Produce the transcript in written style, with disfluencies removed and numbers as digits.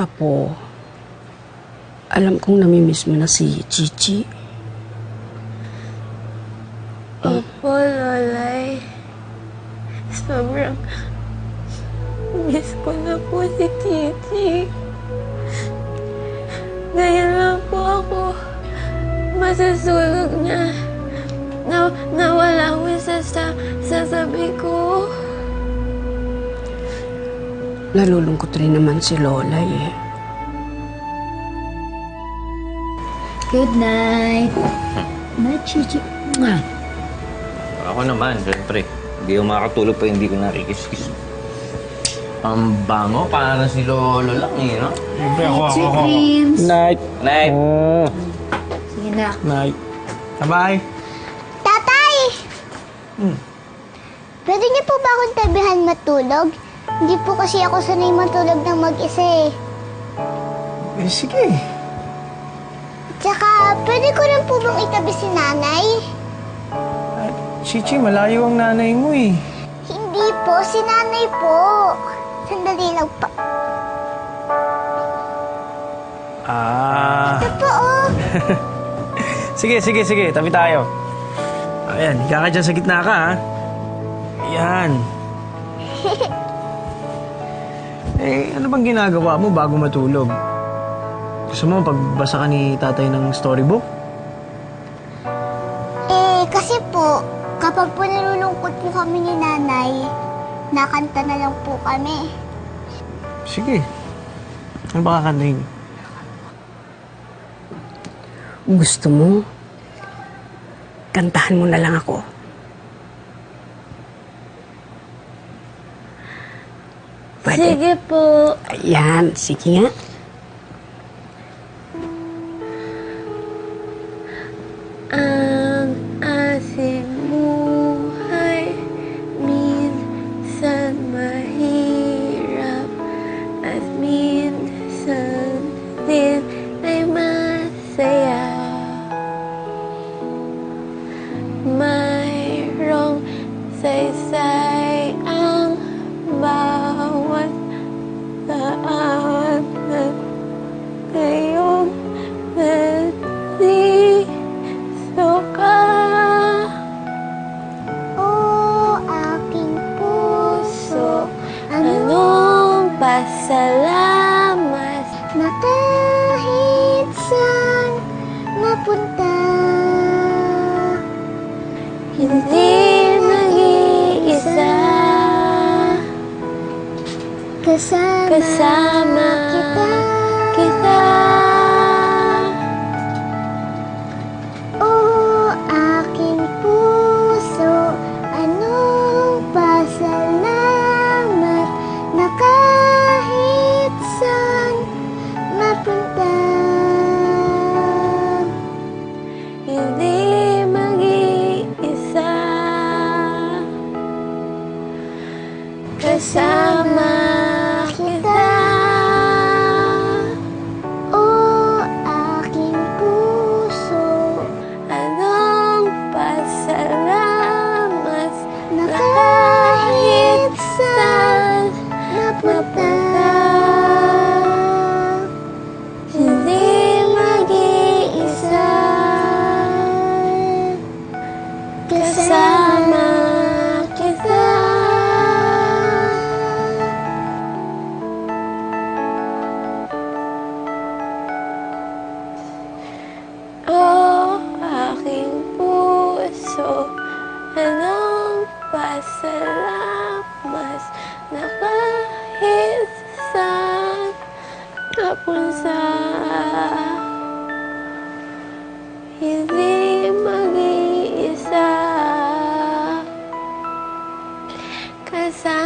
Apo, alam kong namimiss mo na si Chichi. Opo, Lolay. Sobrang miss ko na po si Chichi. Ngayon lang po ako masusulog na nawala ko sa sasabi ko. Nalulungkot rin naman si Lolay eh. Good night. Night, Chichi. Ako naman, syempre. Hindi ako makakatulog pa hindi ko nakikis-kis. Ang bango, parang si Lolo lang eh, no? Siyempre ako. Dreams. Night. Night! Sige na. Night. Bye. Tatay! Pwede niyo po ba akong tabihan matulog? Hindi po kasi ako sanay matulog ng mag-isa eh. Sige. Tsaka, pwede ko rin po bang itabi si nanay? Chichi, malayo ang nanay mo eh. Hindi po, si nanay po. Sandali lang pa. Ito po oh. Sige. Tabi tayo. Ayan, higa ka dyan sa gitna ka, ha? Ayan. Ano bang ginagawa mo bago matulog? Gusto mo pagbasa ka ni tatay ng storybook? Kasi po, kapag po nalulungkot po kami ni nanay, nakanta na lang po kami. Sige. Ano ba kakantahin? Gusto mo? Kantahan mo na lang ako. Pwede? Sige po. Ayan, sige nga. Ang ating buhay minsan mahirap at minsan din ay masaya. Mayroong saysay ang bawat daan at ngayong nandito ka. Oh, aking puso, Anong pasalamat na kahit saan mapunta, hindi nag-iisa. kasama kita. Oh, aking puso, anong pasalamat na kahit saan mapunta, Hindi mag-iisa. Kasama kita. oh, aking puso, Anong pasalamat na na kahit kahit saan saan mapunta, hindi mag-iisa. Kasama kita. Oh, aking puso, anong pasalamat na kahit saan napunta, hindi mag-iisa. Kasama